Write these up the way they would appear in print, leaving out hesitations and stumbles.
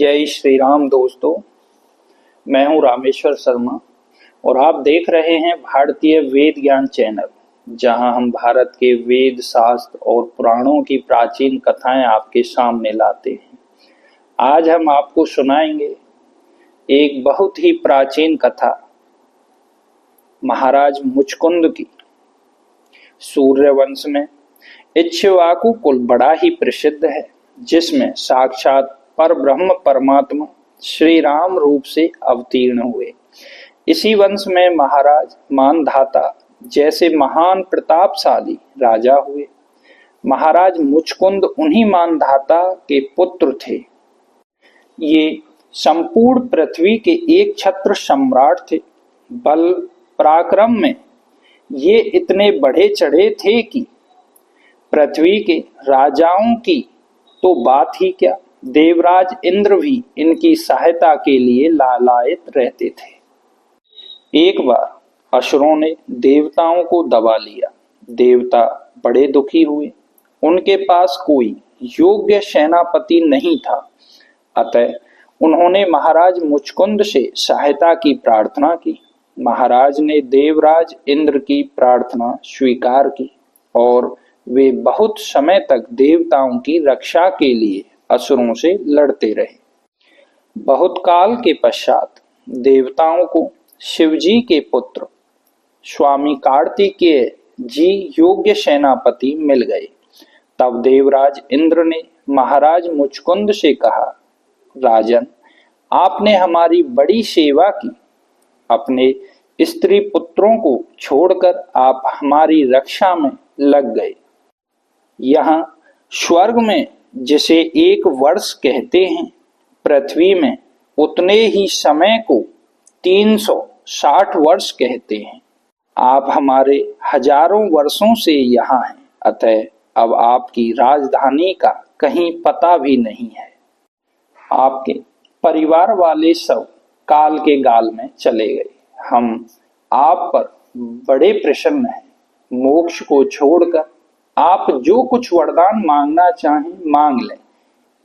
जय श्री राम दोस्तों। मैं हूं रामेश्वर शर्मा और आप देख रहे हैं भारतीय वेद ज्ञान चैनल, जहां हम भारत के वेद शास्त्र और पुराणों की प्राचीन कथाएं आपके सामने लाते हैं। आज हम आपको सुनाएंगे एक बहुत ही प्राचीन कथा, महाराज मुचकुंद की। सूर्यवंश में इक्ष्वाकु कुल बड़ा ही प्रसिद्ध है, जिसमें साक्षात पर ब्रह्म परमात्मा श्री राम रूप से अवतीर्ण हुए। इसी वंश में महाराज मानधाता जैसे महान प्रतापशाली राजा हुए। महाराज मुचकुंद उन्हीं मानधाता के पुत्र थे। ये संपूर्ण पृथ्वी के एक छत्र सम्राट थे। बल पराक्रम में ये इतने बढ़े चढ़े थे कि पृथ्वी के राजाओं की तो बात ही क्या, देवराज इंद्र भी इनकी सहायता के लिए लालायित रहते थे। एक बार असुरों ने देवताओं को दबा लिया। देवता बड़े दुखी हुए। उनके पास कोई योग्य सेनापति नहीं था, अतः उन्होंने महाराज मुचकुंद से सहायता की प्रार्थना की। महाराज ने देवराज इंद्र की प्रार्थना स्वीकार की और वे बहुत समय तक देवताओं की रक्षा के लिए असुरों से लड़ते रहे। बहुत काल के पश्चात देवताओं को शिवजी के पुत्र स्वामी कार्तिकेय जी योग्य सेनापति मिल गए। तब देवराज इंद्र ने महाराज मुचकुंद से कहा, राजन, आपने हमारी बड़ी सेवा की। अपने स्त्री पुत्रों को छोड़कर आप हमारी रक्षा में लग गए। यहाँ स्वर्ग में जिसे एक वर्ष कहते हैं, पृथ्वी में उतने ही समय को 360 वर्ष कहते हैं। आप हमारे हजारों वर्षों से यहाँ हैं, अतः अब आपकी राजधानी का कहीं पता भी नहीं है। आपके परिवार वाले सब काल के गाल में चले गए। हम आप पर बड़े प्रसन्न हैं। मोक्ष को छोड़कर आप जो कुछ वरदान मांगना चाहें मांग लें,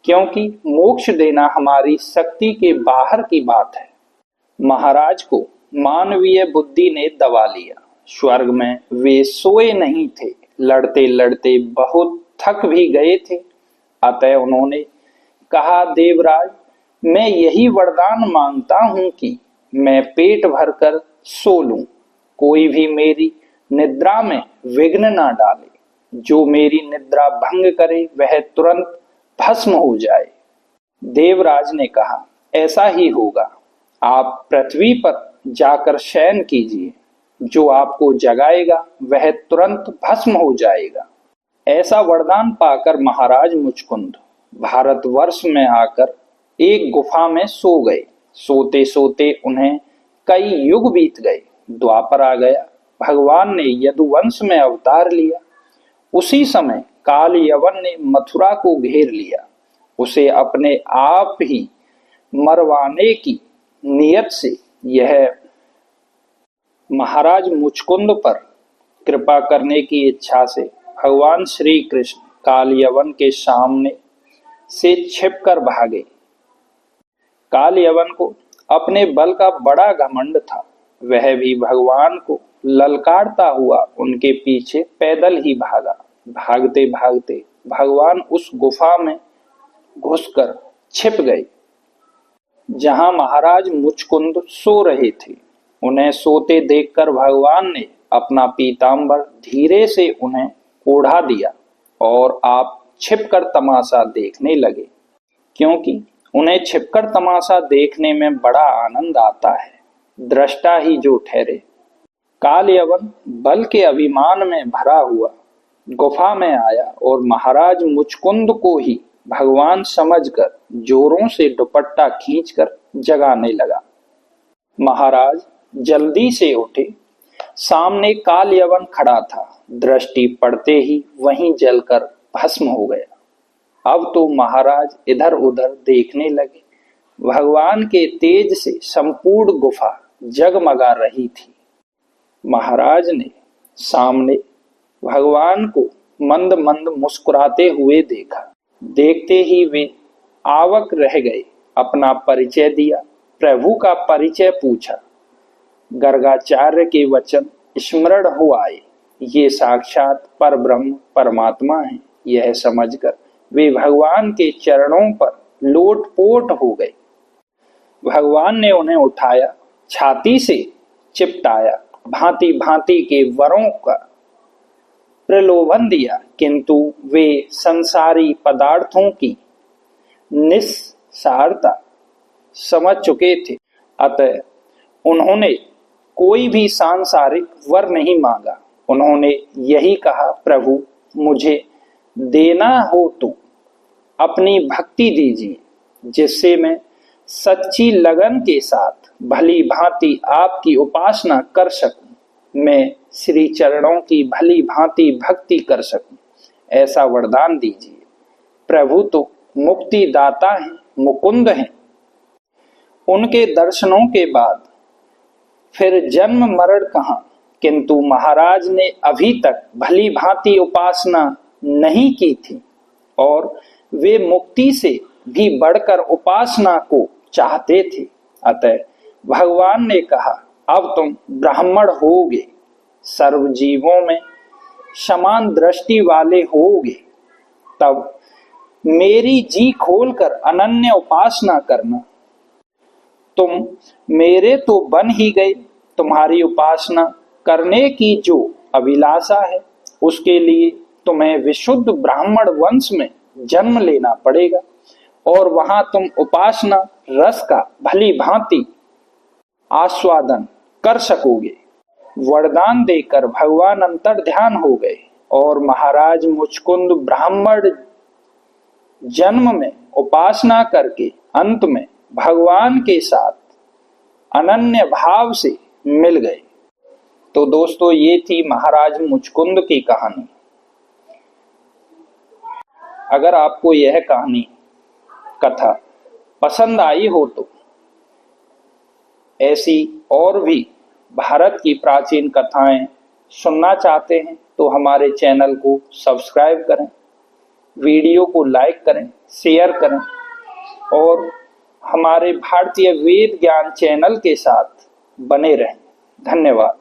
क्योंकि मोक्ष देना हमारी शक्ति के बाहर की बात है। महाराज को मानवीय बुद्धि ने दबा लिया। स्वर्ग में वे सोए नहीं थे, लड़ते लड़ते बहुत थक भी गए थे। अतः उन्होंने कहा, देवराज, मैं यही वरदान मांगता हूं कि मैं पेट भरकर सो लूं, कोई भी मेरी निद्रा में विघ्न ना डाले। जो मेरी निद्रा भंग करे वह तुरंत भस्म हो जाए। देवराज ने कहा, ऐसा ही होगा। आप पृथ्वी पर जाकर शयन कीजिए, जो आपको जगाएगा वह तुरंत भस्म हो जाएगा। ऐसा वरदान पाकर महाराज मुचकुंद भारतवर्ष में आकर एक गुफा में सो गए। सोते सोते उन्हें कई युग बीत गए। द्वापर आ गया। भगवान ने यदुवंश में अवतार लिया। उसी समय काल यवन ने मथुरा को घेर लिया। उसे अपने आप ही मरवाने की नियत से यह महाराज मुचकुंद पर कृपा करने की इच्छा से भगवान श्री कृष्ण काल यवन के सामने से छिपकर भागे। काल यवन को अपने बल का बड़ा घमंड था। वह भी भगवान को ललकारता हुआ उनके पीछे पैदल ही भागा। भागते भागते भगवान उस गुफा में घुसकर छिप गए, जहां महाराज मुचकुंद सो रहे थे। उन्हें सोते देखकर भगवान ने अपना पीतांबर धीरे से उन्हें ओढ़ा दिया और आप छिपकर तमाशा देखने लगे, क्योंकि उन्हें छिपकर तमाशा देखने में बड़ा आनंद आता है, दृष्टा ही जो ठहरे। काल यवन बल के अभिमान में भरा हुआ गुफा में आया और महाराज मुचकुंद को ही भगवान समझकर जोरों से दुपट्टा खींचकर जगाने लगा। महाराज जल्दी से उठे। सामने काल यवन खड़ा था। दृष्टि पड़ते ही वहीं जलकर भस्म हो गया। अब तो महाराज इधर उधर देखने लगे। भगवान के तेज से संपूर्ण गुफा जगमगा रही थी। महाराज ने सामने भगवान को मंद मंद मुस्कुराते हुए देखा। देखते ही वे आवाक रह गए। अपना परिचय दिया, प्रभु का परिचय पूछा। गर्गाचार्य के वचन स्मरण हो आए, ये साक्षात परब्रह्म परमात्मा है। यह समझकर वे भगवान के चरणों पर लोटपोट हो गए। भगवान ने उन्हें उठाया, छाती से चिपटाया, भांति भांति के वरों का प्रलोभन दिया, किंतु वे संसारी पदार्थों की निस्सारता समझ चुके थे। अतः उन्होंने कोई भी सांसारिक वर नहीं मांगा। उन्होंने यही कहा, प्रभु मुझे देना हो तो अपनी भक्ति दीजिए, जिससे मैं सच्ची लगन के साथ भली भांति आपकी उपासना कर सकूं, मैं श्री चरणों की भली भांति भक्ति कर सकूं, ऐसा वरदान दीजिए। प्रभु तो मुक्ति दाता हैं, मुकुंद हैं। उनके दर्शनों के बाद फिर जन्म मरण कहाँ, किंतु महाराज ने अभी तक भली भांति उपासना नहीं की थी और वे मुक्ति से भी बढ़कर उपासना को चाहते थे। अतः भगवान ने कहा, अब तुम ब्राह्मण होगे, सर्व जीवों में समान दृष्टि वाले होगे, तब मेरी जी खोलकर अनन्य उपासना करना। तुम मेरे तो बन ही गए, तुम्हारी उपासना करने की जो अभिलाषा है, उसके लिए तुम्हें विशुद्ध ब्राह्मण वंश में जन्म लेना पड़ेगा और वहां तुम उपासना रस का भली भांति आस्वादन कर सकोगे। वरदान देकर भगवान अंतर ध्यान हो गए और महाराज मुचकुंद ब्राह्मण जन्म में उपासना करके अंत में भगवान के साथ अनन्य भाव से मिल गए। तो दोस्तों, ये थी महाराज मुचकुंद की कहानी। अगर आपको यह कहानी कथा पसंद आई हो तो ऐसी और भी भारत की प्राचीन कथाएं सुनना चाहते हैं तो हमारे चैनल को सब्सक्राइब करें, वीडियो को लाइक करें, शेयर करें और हमारे भारतीय वेद ज्ञान चैनल के साथ बने रहें। धन्यवाद।